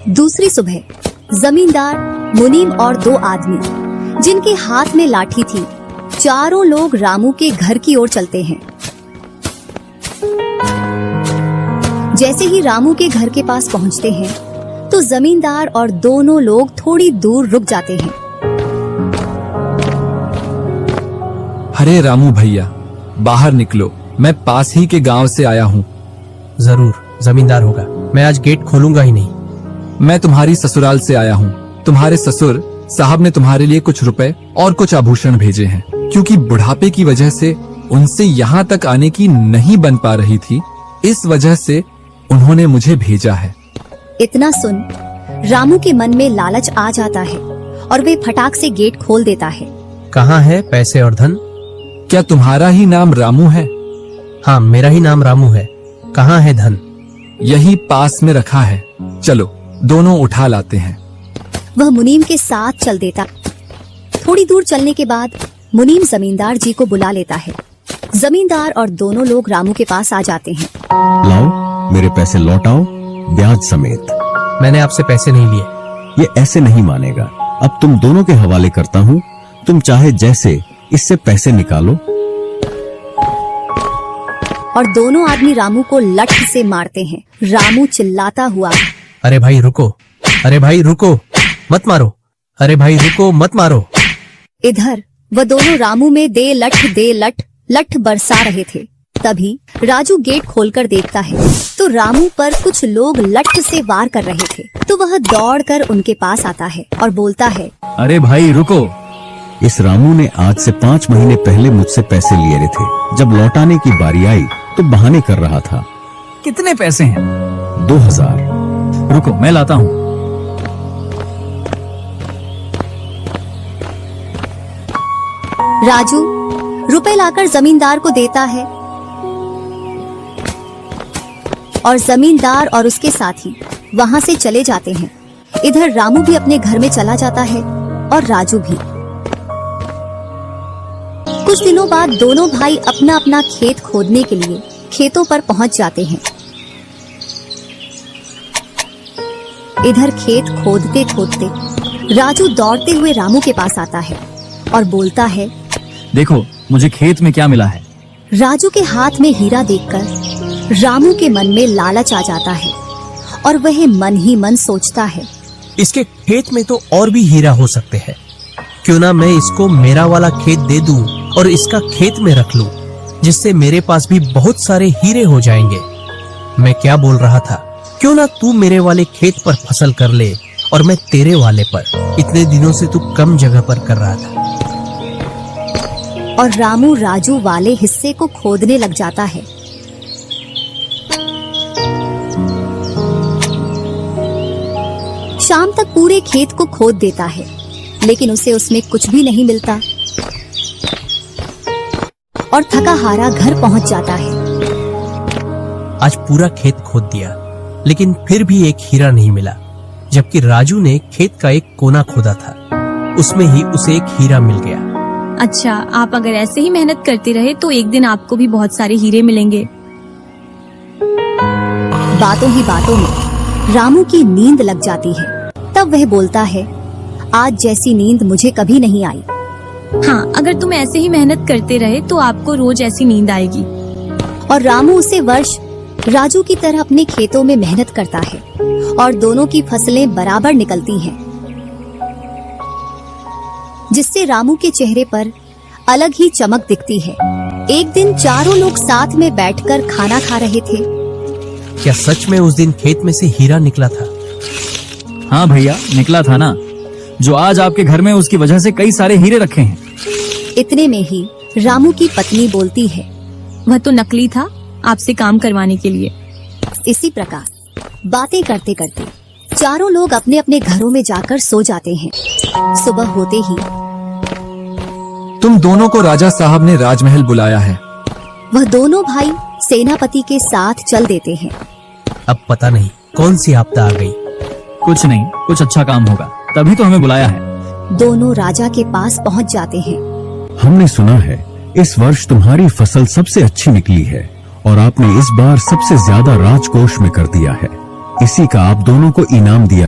दूसरी सुबह जमींदार, मुनीम और दो आदमी जिनके हाथ में लाठी थी, चारों लोग रामू के घर की ओर चलते हैं। जैसे ही रामू के घर के पास पहुंचते हैं तो जमींदार और दोनों लोग थोड़ी दूर रुक जाते हैं। अरे रामू भैया, बाहर निकलो, मैं पास ही के गांव से आया हूँ। जरूर, जमींदार होगा। मैं आज गेट खोलूंगा ही नहीं। मैं तुम्हारी ससुराल से आया हूँ। तुम्हारे ससुर साहब ने तुम्हारे लिए कुछ रुपए और कुछ आभूषण भेजे हैं, क्योंकि बुढ़ापे की वजह से उनसे यहाँ तक आने की नहीं बन पा रही थी, इस वजह से उन्होंने मुझे भेजा है। इतना सुन रामू के मन में लालच आ जाता है और वे फटाक से गेट खोल देता है। कहाँ है पैसे और धन? क्या तुम्हारा ही नाम रामू है? हाँ, मेरा ही नाम रामू है। कहाँ है धन? यही पास में रखा है, चलो दोनों उठा लाते हैं। वह मुनीम के साथ चल देता। थोड़ी दूर चलने के बाद मुनीम जमींदार जी को बुला लेता है। जमींदार और दोनों लोग रामू के पास आ जाते हैं। लाओ, मेरे पैसे लौटाओ, ब्याज समेत। मैंने आपसे पैसे नहीं लिए। ये ऐसे नहीं मानेगा। अब तुम दोनों के हवाले करता हूँ, तुम चाहे जैसे इससे पैसे निकालो। और दोनों आदमी रामू को लठ से मारते हैं। रामू चिल्लाता हुआ, अरे भाई रुको, अरे भाई रुको, मत मारो, अरे भाई रुको, मत मारो। इधर वह दोनों रामू में दे लठ बरसा रहे थे। तभी राजू गेट खोलकर देखता है तो रामू पर कुछ लोग लठ से वार कर रहे थे। तो वह दौड़कर उनके पास आता है और बोलता है, अरे भाई रुको। इस रामू ने आज से 5 महीने पहले मुझसे पैसे लिए थे। जब लौटाने की बारी आई तो बहाने कर रहा था। कितने पैसे हैं? 2000। रुको, मैं लाता हूँ। राजू रुपए लाकर जमींदार को देता है और जमींदार और उसके साथी वहां से चले जाते हैं। इधर रामू भी अपने घर में चला जाता है और राजू भी। कुछ दिनों बाद दोनों भाई अपना अपना खेत खोदने के लिए खेतों पर पहुंच जाते हैं। इधर खेत खोदते खोदते राजू दौड़ते हुए रामू के पास आता है और बोलता है, देखो मुझे खेत में क्या मिला है। राजू के हाथ में हीरा देखकर रामू के मन में लालच आ जाता है और वह मन ही मन सोचता है, इसके खेत में तो और भी हीरा हो सकते हैं। क्यों ना मैं इसको मेरा वाला खेत दे दूं और इसका खेत में रख लूं, जिससे मेरे पास भी बहुत सारे हीरे हो जाएंगे। मैं क्या बोल रहा था, क्यों ना तू मेरे वाले खेत पर फसल कर ले और मैं तेरे वाले पर। इतने दिनों से तू कम जगह पर कर रहा था। और रामू राजू वाले हिस्से को खोदने लग जाता है। शाम तक पूरे खेत को खोद देता है, लेकिन उसे उसमें कुछ भी नहीं मिलता और थका हारा घर पहुंच जाता है। आज पूरा खेत खोद दिया, लेकिन फिर भी एक हीरा नहीं मिला, जबकि राजू ने खेत का एक कोना खोदा था, उसमें ही उसे एक हीरा मिल गया। अच्छा, आप अगर ऐसे ही मेहनत करते रहे तो एक दिन आपको भी बहुत सारे हीरे मिलेंगे। बातों ही बातों में रामू की नींद लग जाती है। तब वह बोलता है, आज जैसी नींद मुझे कभी नहीं आई। हाँ, अगर तुम ऐसे ही मेहनत करते रहे तो आपको रोज ऐसी नींद आएगी। और रामू उसे वर्ष राजू की तरह अपने खेतों में मेहनत करता है और दोनों की फसलें बराबर निकलती हैं, जिससे रामू के चेहरे पर अलग ही चमक दिखती है। एक दिन चारों लोग साथ में बैठकर खाना खा रहे थे। क्या सच में उस दिन खेत में से हीरा निकला था? हाँ भैया, निकला था ना। जो आज आपके घर में, उसकी वजह से कई सारे हीरे रखे हैं। इतने में ही रामू की पत्नी बोलती है, वह तो नकली था, आपसे काम करवाने के लिए। इसी प्रकार बातें करते करते चारों लोग अपने अपने घरों में जाकर सो जाते हैं। सुबह होते ही तुम दोनों को राजा साहब ने राजमहल बुलाया है। वह दोनों भाई सेनापति के साथ चल देते हैं। अब पता नहीं कौन सी आपदा आ गई। कुछ नहीं, कुछ अच्छा काम होगा, तभी तो हमें बुलाया है। दोनों राजा के पास पहुंच जाते हैं। हमने सुना है इस वर्ष तुम्हारी फसल सबसे अच्छी निकली है और आपने इस बार सबसे ज्यादा राजकोष में कर दिया है। इसी का आप दोनों को इनाम दिया